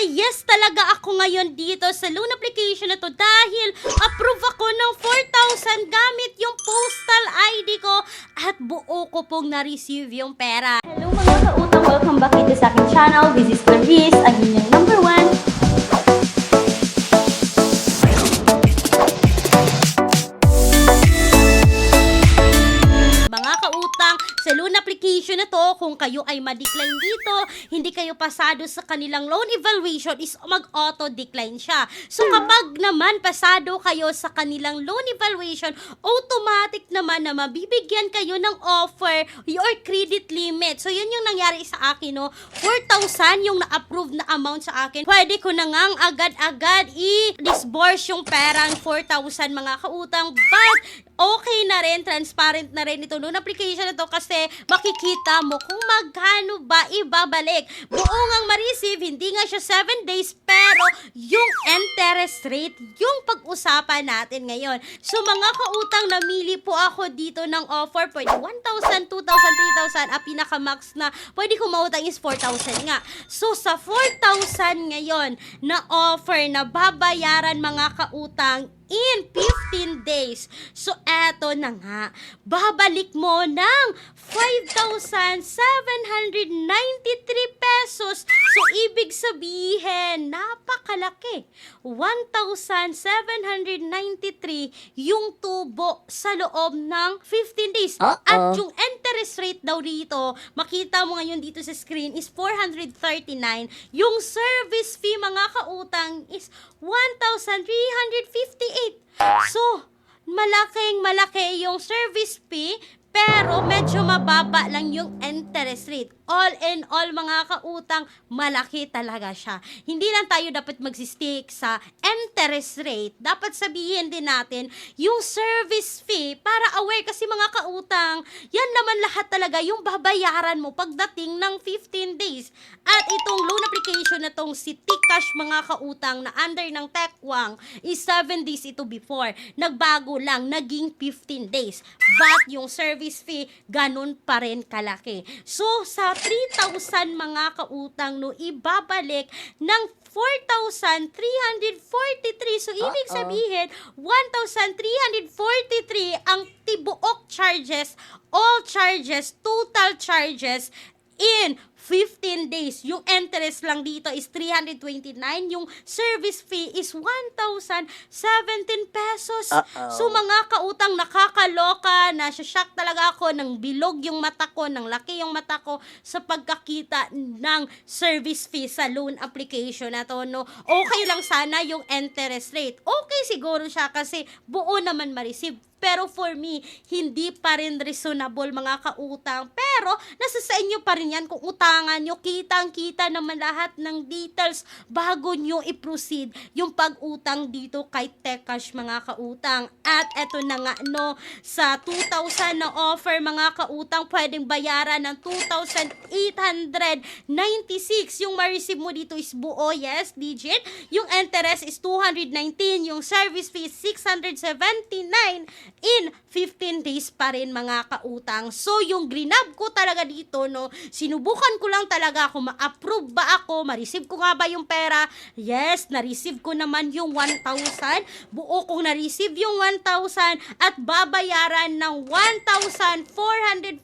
yes talaga ako ngayon dito sa loan application na to dahil approve ako ng 4,000 gamit yung postal ID ko at buo ko pong na-receive yung pera. Hello mga kautang, welcome back dito sa aking channel. This is Clarice, ang inyong number 1. Sa loan application na to, kung kayo ay ma-decline dito, hindi kayo pasado sa kanilang loan evaluation, is mag-auto-decline siya. So kapag naman pasado kayo sa kanilang loan evaluation, automatic naman na mabibigyan kayo ng offer your credit limit. So yun yung nangyari sa akin, no? 4,000 yung na-approve na amount sa akin. Pwede ko na ngang agad-agad i-disburse yung perang 4,000 mga kautang. But okay na rin, transparent na rin ito loan application na to kasi makikita mo kung magkano ba ibabalik. Buo ngang ma-receive, hindi nga siya 7 days, pero yung interest rate, yung pag-usapan natin ngayon. So mga kautang, namili po ako dito ng offer. Pwede 1,000, 2,000, 3,000. Ang pinaka-max na pwede ko mautang is 4,000 nga. So sa 4,000 ngayon na offer na babayaran mga kautang in 15 days. So, eto na nga. Babalik mo ng 5,793 pesos. So, ibig sabihin, napakalaki. 1,793 yung tubo sa loob ng 15 days. At yung interest rate daw dito, makita mo ngayon dito sa screen, is 439. Yung service fee, mga kautang, is 1,358. So, malaki yung service fee, pero medyo mababa lang yung interest rate. All in all, mga kautang, malaki talaga siya. Hindi lang tayo dapat magsistick sa interest rate. Dapat sabihin din natin yung service fee para aware kasi mga kautang, yan naman lahat talaga yung babayaran mo pagdating ng 15 days. At itong loan application na tong si T-Cash, mga kautang, na under ng TechWang is 7 days ito before. Nagbago lang, naging 15 days. But yung service fee, ganun pa rin kalaki. So, sa 3,000 mga kautang, no, ibabalik ng 4,343. So, ibig sabihin, 1,343 ang tibuok charges, all charges, total charges in 15 days. Yung interest lang dito is 329. Yung service fee is 1,017 pesos. So mga kautang, nakakaloka, nasya-shock talaga ako, nang bilog yung mata ko, nang laki yung mata ko sa pagkakita ng service fee sa loan application na to, no? Okay lang sana yung interest rate. Okay siguro siya kasi buo naman ma-receive. Pero for me, hindi pa rin reasonable mga kautang. Pero nasa sa inyo pa rin yan kung utangan nyo. Kitang-kita naman lahat ng details bago nyo i-proceed yung pag-utang dito kay T-Cash, mga kautang. At eto na nga, no, sa 2,000 na offer mga kautang, pwedeng bayaran ng 2,896. Yung ma-receive mo dito is buo, yes, digit. Yung interest is 219. Yung service fee is 679. In 15 days pa rin mga kautang. So, yung grinab ko talaga dito, no, sinubukan ko lang talaga kung ma-approve ba ako, ma-receive ko nga ba yung pera. Yes, na-receive ko naman yung 1,000. Buo kong na-receive yung 1,000 at babayaran ng 1,447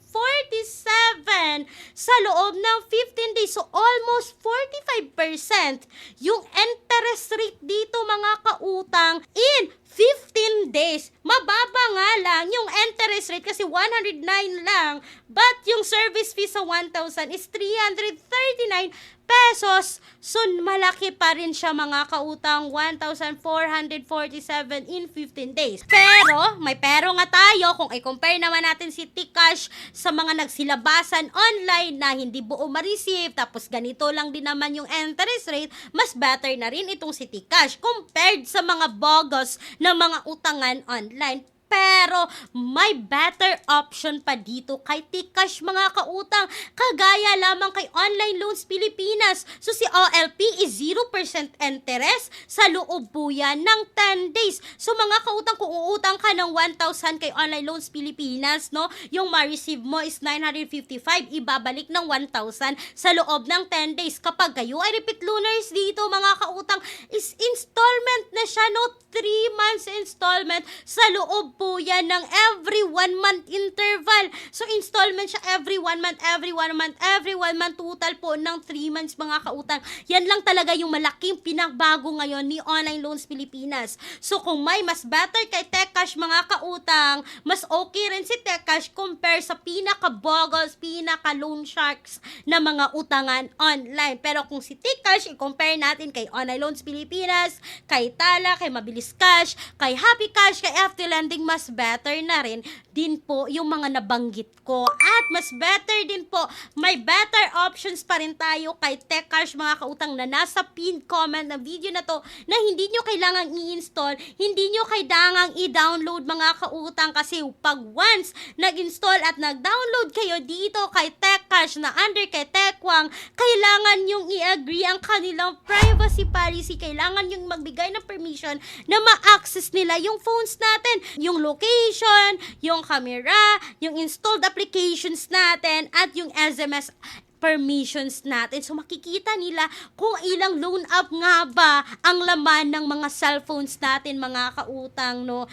sa loob ng 15 days. So, almost 45% yung interest rate dito mga kautang in 15 days. Mababa nga lang yung interest rate kasi 109 lang. But yung service fee sa 1,000 is 339 pesos. So, malaki pa rin siya mga kautang, 1,447 in 15 days. Pero, may pero nga tayo kung i-compare naman natin si T-Cash sa mga nagsilabasan online na hindi buo ma-receive, tapos ganito lang din naman yung interest rate, mas better na rin itong si T-Cash compared sa mga bogus na mga utangan online. Pero may better option pa dito kay Tcash mga kautang. Kagaya lamang kay Online Loans Pilipinas. So si OLP is 0% interest sa loob po yan ng 10 days. So mga kautang, kung uutang ka ng 1,000 kay Online Loans Pilipinas, no, yung ma-receive mo is 955, ibabalik ng 1,000 sa loob ng 10 days. Kapag kayo ay repeat loaners dito mga kautang, is installment na siya, no, 3 months installment sa loob po yan ng every 1 month interval. So, installment siya every 1 month, every 1 month, every 1 month, total po ng 3 months mga kautang. Yan lang talaga yung malaking pinagbago ngayon ni Online Loans Pilipinas. So, kung may mas better kay Tcash mga kautang, mas okay rin si Tcash compare sa pinaka-boggles, pinaka-loan sharks na mga utangan online. Pero kung si Tcash, i-compare natin kay Online Loans Pilipinas, kay Tala, kay Mabilis Cash, kay Happy Cash, kay FT Lending, mas better na rin din po yung mga nabanggit ko. At mas better din po, may better options pa rin tayo kay Tcash mga kautang na nasa pinned comment ng video na to na hindi nyo kailangang i-install, hindi nyo kailangang i-download mga kautang kasi pag once nag-install at nag-download kayo dito kay Tcash na under kay Techwang, kailangan yung i-agree ang kanilang privacy policy, kailangan yung magbigay ng permission na ma-access nila yung phones natin, yung location, yung camera, yung installed applications natin, at yung SMS permissions natin. So, makikita nila kung ilang loan app nga ba ang laman ng mga cellphones natin, mga kautang, no?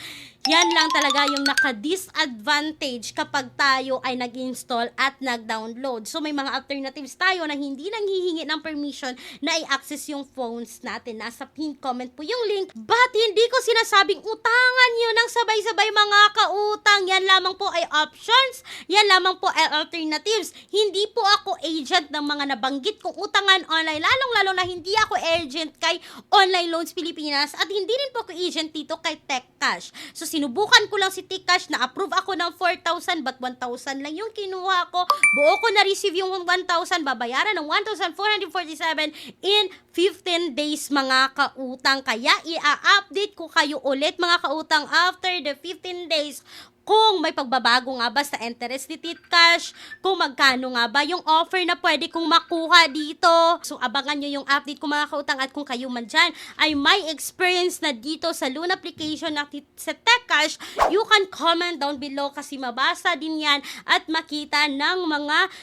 Yan lang talaga yung naka-disadvantage kapag tayo ay nag-install at nag-download. So, may mga alternatives tayo na hindi nanghihingi ng permission na i-access yung phones natin. Nasa pinned comment po yung link. But, hindi ko sinasabing utangan nyo ng sabay-sabay mga kautang. Yan lamang po ay options. Yan lamang po ay alternatives. Hindi po ako agent ng mga nabanggit kong utangan online. Lalong-lalo na hindi ako agent kay Online Loans Pilipinas at hindi rin po ako agent dito kay Tcash. So, sinubukan ko lang si Tcash, na-approve ako ng 4,000 but 1,000 lang yung kinuha ko. Buo ko na-receive yung 1,000, babayaran ng 1,447 in 15 days mga kautang. Kaya i-update ko kayo ulit mga kautang after the 15 days kung may pagbabago nga ba sa interest ni Tcash, kung magkano nga ba yung offer na pwede kong makuha dito. So, abangan nyo yung update ko mga kautang, at kung kayo man dyan ay may experience na dito sa loan application na sa Tcash, you can comment down below kasi mabasa din yan at makita ng mga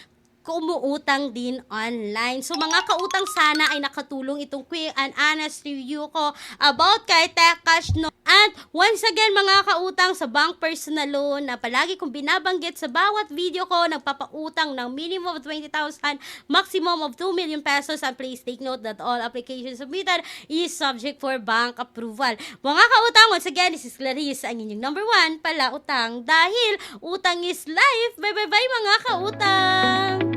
umuutang din online. So mga kautang, sana ay nakatulong itong quick and honest review ko about kay Tcash, no? At once again mga kautang, sa bank personal loan na palagi kong binabanggit sa bawat video ko, nagpapautang ng minimum of 20,000, maximum of 2 million pesos, and please take note that all applications submitted is subject for bank approval. Mga kautang, once again, this is Clarice, ang inyong number 1 pala utang, dahil utang is life. Bye bye bye mga kautang!